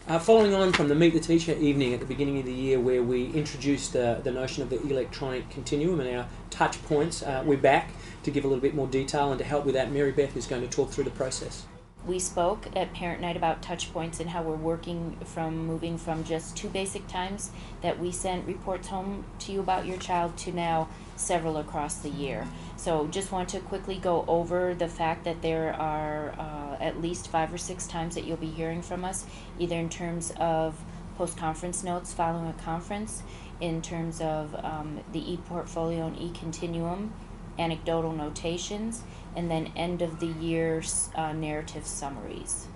Following on from the Meet the Teacher evening at the beginning of the year, where we introduced the notion of the electronic continuum and our touch points, we're back to give a little bit more detail, and to help with that, Mary Beth is going to talk through the process. We spoke at Parent Night about touch points and how we're moving from just 2 basic times that we sent reports home to you about your child to now several across the year. So just want to quickly go over the fact that there are at least 5 or 6 times that you'll be hearing from us, either in terms of post-conference notes following a conference, in terms of the e-portfolio and eContinuum, anecdotal notations, and then end of the year narrative summaries.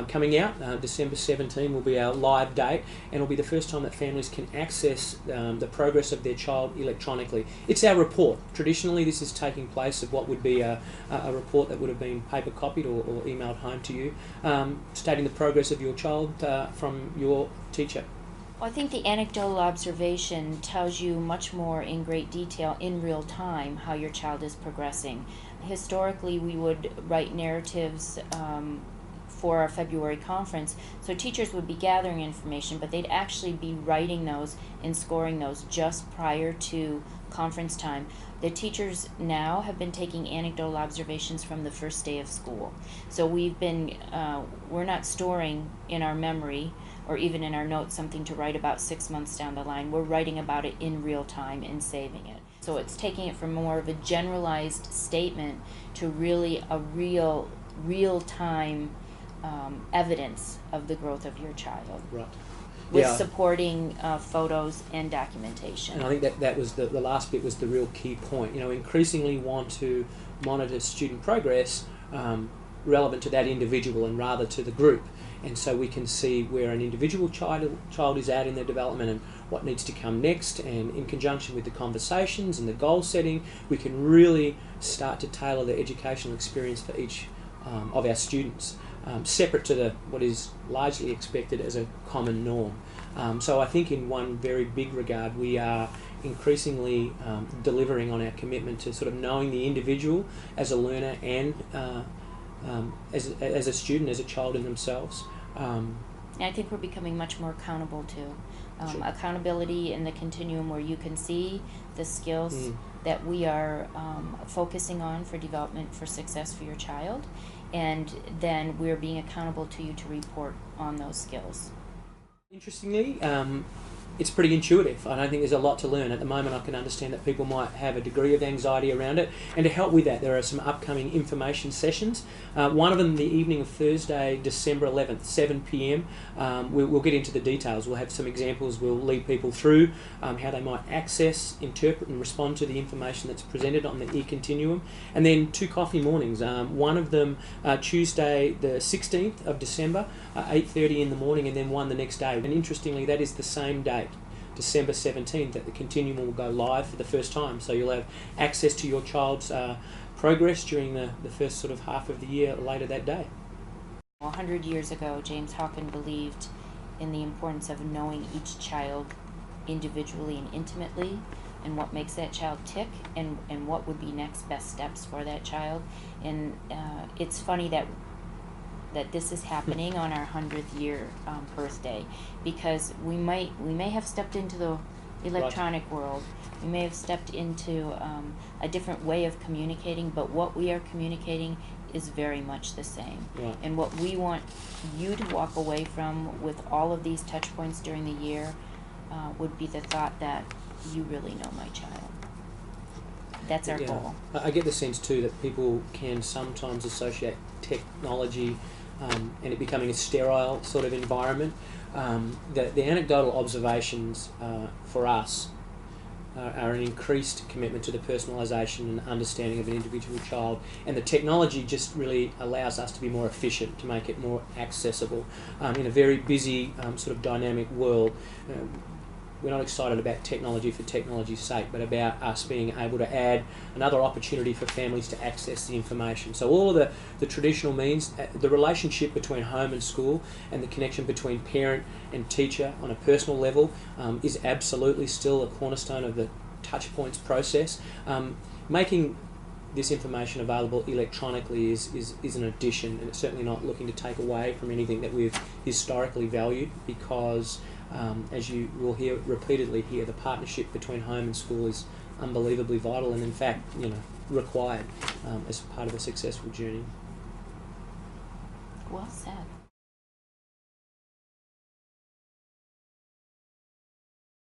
Coming out, December 17 will be our live date, and it'll be the first time that families can access the progress of their child electronically. It's our report. Traditionally, this is taking place of what would be a report that would have been paper copied or emailed home to you, stating the progress of your child from your teacher. Well, I think the anecdotal observation tells you much more in great detail in real time how your child is progressing. Historically, we would write narratives for our February conference, so teachers would be gathering information, but they'd actually be writing those and scoring those just prior to conference time. The teachers now have been taking anecdotal observations from the first day of school. So we're not storing in our memory or even in our notes something to write about 6 months down the line. We're writing about it in real time and saving it. So it's taking it from more of a generalized statement to really a real-time evidence of the growth of your child. Right. With supporting photos and documentation. And I think that was the last bit was the real key point. You know, increasingly want to monitor student progress relevant to that individual and rather to the group. And so we can see where an individual child is at in their development and what needs to come next, and in conjunction with the conversations and the goal setting, we can really start to tailor the educational experience for each of our students, separate to what is largely expected as a common norm. So I think in one very big regard, we are increasingly delivering on our commitment to sort of knowing the individual as a learner and as a student, as a child in themselves. And I think we're becoming much more accountable too. Sure. Accountability in the continuum where you can see the skills that we are focusing on for development for success for your child, and then we're being accountable to you to report on those skills. Interestingly, it's pretty intuitive. I don't think there's a lot to learn. At the moment, I can understand that people might have a degree of anxiety around it, and to help with that, there are some upcoming information sessions. One of them the evening of Thursday, December 11th, 7 p.m. We'll get into the details. We'll have some examples. We'll lead people through how they might access, interpret and respond to the information that's presented on the eContinuum. And then 2 coffee mornings. One of them Tuesday the 16th of December, 8:30 in the morning, and then one the next day. And interestingly, that is the same day, December 17th, that the Continuum will go live for the first time. So you'll have access to your child's progress during the first sort of half of the year later that day. 100 years ago, James Hawken believed in the importance of knowing each child individually and intimately, and what makes that child tick, and what would be next best steps for that child. And it's funny that this is happening on our 100th year birthday, because we may have stepped into the electronic world, we may have stepped into a different way of communicating, but what we are communicating is very much the same. Right. And what we want you to walk away from with all of these touch points during the year would be the thought that you really know my child. That's our goal. I get the sense too that people can sometimes associate technology and it becoming a sterile sort of environment. The anecdotal observations for us are an increased commitment to the personalisation and understanding of an individual child, and the technology just really allows us to be more efficient, to make it more accessible in a very busy sort of dynamic world. We're not excited about technology for technology's sake, but about us being able to add another opportunity for families to access the information. So all of the traditional means, the relationship between home and school and the connection between parent and teacher on a personal level is absolutely still a cornerstone of the touch points process. Making this information available electronically is an addition, and it's certainly not looking to take away from anything that we've historically valued, because as you will hear repeatedly here, the partnership between home and school is unbelievably vital, and in fact, required as part of a successful journey. Well said.